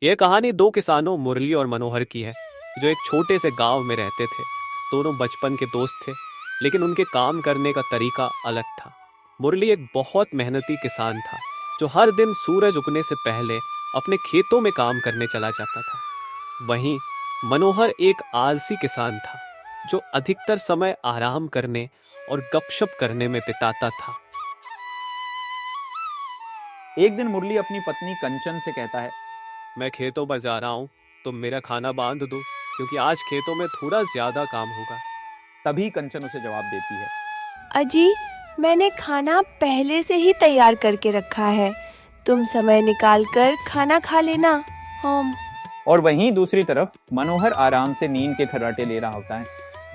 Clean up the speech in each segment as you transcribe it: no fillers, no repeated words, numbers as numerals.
यह कहानी दो किसानों मुरली और मनोहर की है, जो एक छोटे से गांव में रहते थे। दोनों बचपन के दोस्त थे, लेकिन उनके काम करने का तरीका अलग था। मुरली एक बहुत मेहनती किसान था, जो हर दिन सूरज उगने से पहले अपने खेतों में काम करने चला जाता था। वहीं मनोहर एक आलसी किसान था, जो अधिकतर समय आराम करने और गपशप करने में बिताता था। एक दिन मुरली अपनी पत्नी कंचन से कहता है, मैं खेतों पर जा रहा हूँ, तुम मेरा खाना बांध दो, क्योंकि आज खेतों में थोड़ा ज्यादा काम होगा। तभी कंचन उसे जवाब देती है, अजी, मैंने खाना पहले से ही तैयार करके रखा है। तुम समय निकाल कर खाना खा लेना। हम और वहीं दूसरी तरफ मनोहर आराम से नींद के खर्राटे ले रहा होता है।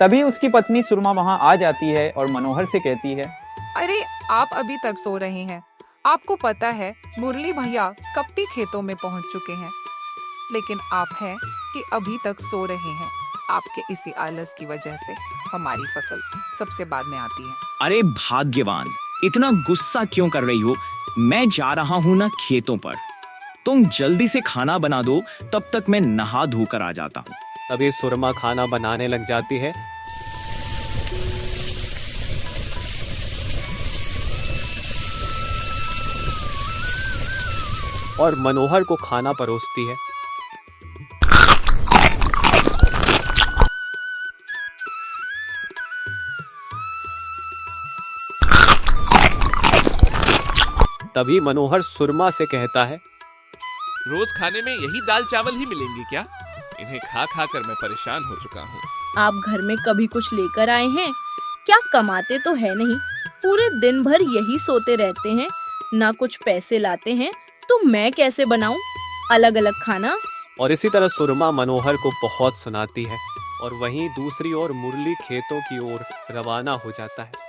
तभी उसकी पत्नी सुरमा वहां आ जाती है और मनोहर से कहती है, अरे, आप अभी तक सो रहे हैं। आपको पता है मुरली भैया कब खेतों में पहुंच चुके हैं, लेकिन आप हैं कि अभी तक सो रहे हैं। आपके इसी आलस की वजह से हमारी फसल सबसे बाद में आती है। अरे भाग्यवान, इतना गुस्सा क्यों कर रही हो? मैं जा रहा हूँ ना खेतों पर। तुम जल्दी से खाना बना दो, तब तक मैं नहा धोकर आ जाता हूँ। तभी सुरमा खाना बनाने लग जाती है। और मनोहर को खाना परोसती है। तभी मनोहर सुरमा से कहता है, रोज खाने में यही दाल चावल ही मिलेंगे क्या? इन्हें खा खा कर मैं परेशान हो चुका हूँ। आप घर में कभी कुछ लेकर आए हैं क्या? कमाते तो है नहीं, पूरे दिन भर यही सोते रहते हैं, ना कुछ पैसे लाते हैं, तो मैं कैसे बनाऊं अलग अलग खाना? और इसी तरह सुरमा मनोहर को बहुत सुनाती है। और वहीं दूसरी ओर मुरली खेतों की ओर रवाना हो जाता है।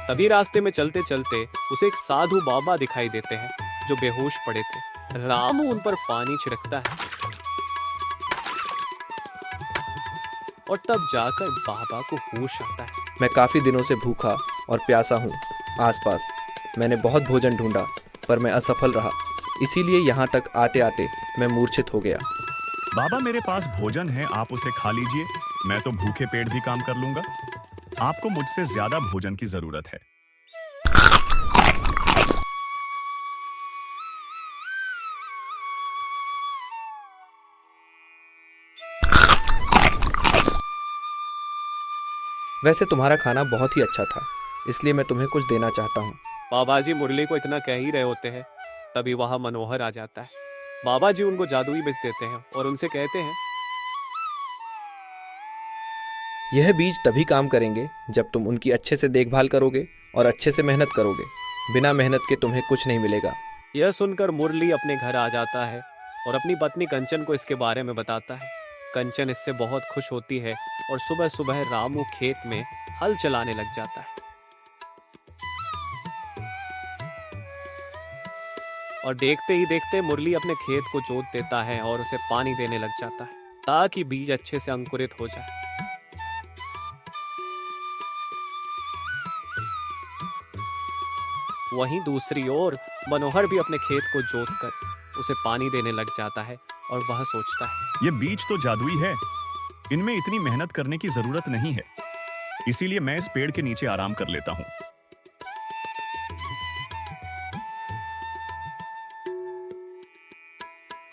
तभी रास्ते में चलते चलते उसे एक साधु बाबा दिखाई देते हैं, जो बेहोश पड़े थे। रामू उन पर पानी छिड़कता है और तब जाकर बाबा को होश आता है। मैं काफ़ी दिनों से भूखा और प्यासा हूँ। आसपास मैंने बहुत भोजन ढूंढा, पर मैं असफल रहा। इसीलिए यहाँ तक आते आते मैं मूर्छित हो गया। बाबा, मेरे पास भोजन है, आप उसे खा लीजिए। मैं तो भूखे पेट भी काम कर लूंगा। आपको मुझसे ज्यादा भोजन की जरूरत है। वैसे तुम्हारा खाना बहुत ही अच्छा था, इसलिए मैं तुम्हें कुछ देना चाहता हूँ। बाबा जी मुरली को इतना कह ही रहे होते हैं, तभी वहां मनोहर आ जाता है। बाबा जी उनको जादुई बीज देते हैं और उनसे कहते हैं, यह बीज तभी काम करेंगे जब तुम उनकी अच्छे से देखभाल करोगे और अच्छे से मेहनत करोगे। बिना मेहनत के तुम्हें कुछ नहीं मिलेगा। यह सुनकर मुरली अपने घर आ जाता है और अपनी पत्नी कंचन को इसके बारे में बताता है। कंचन इससे बहुत खुश होती है और सुबह सुबह रामू खेत में हल चलाने लग जाता है। और देखते ही देखते मुरली अपने खेत को जोत देता है और उसे पानी देने लग जाता है, ताकि बीज अच्छे से अंकुरित हो जाए। वहीं दूसरी ओर मनोहर भी अपने खेत को जोतकर उसे पानी देने लग जाता है और वह सोचता है, ये बीज तो जादुई है, इनमें इतनी मेहनत करने की जरूरत नहीं है। इसीलिए मैं इस पेड़ के नीचे आराम कर लेता हूँ।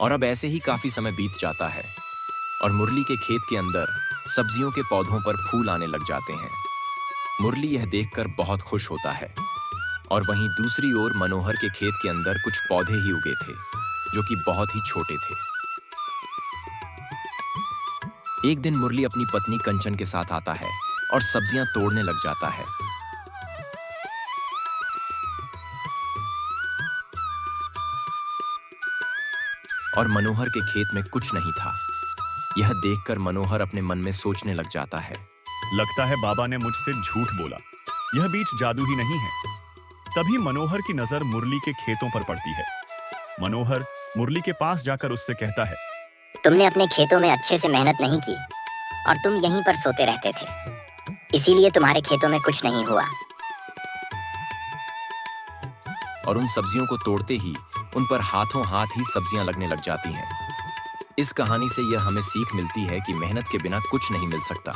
और अब ऐसे ही काफी समय बीत जाता है और मुरली के खेत के अंदर सब्जियों के पौधों पर फूल आने लग जाते हैं। मुरली यह देखकर बहुत खुश होता है। और वहीं दूसरी ओर मनोहर के खेत के अंदर कुछ पौधे ही उगे थे, जो कि बहुत ही छोटे थे। एक दिन मुरली अपनी पत्नी कंचन के साथ आता है और सब्जियां तोड़ने लग जाता है। और मनोहर के खेत में कुछ नहीं था। यह देखकर मनोहर अपने मन में सोचने लग जाता है, लगता है बाबा ने मुझसे झूठ बोला। यह बीज जादू ही नहीं है। तभी मनोहर की नजर मुरली के खेतों पर पड़ती है। मनोहर मुरली के पास जाकर उससे कहता है, तुमने अपने खेतों में अच्छे से मेहनत नहीं की और तुम यहीं पर सोते रहते थे, इसीलिए तुम्हारे खेतों में कुछ नहीं हुआ। और उन सब्जियों को तोड़ते ही उन पर हाथों हाथ ही सब्जियां लगने लग जाती हैं। इस कहानी से यह हमें सीख मिलती है कि मेहनत के बिना कुछ नहीं मिल सकता।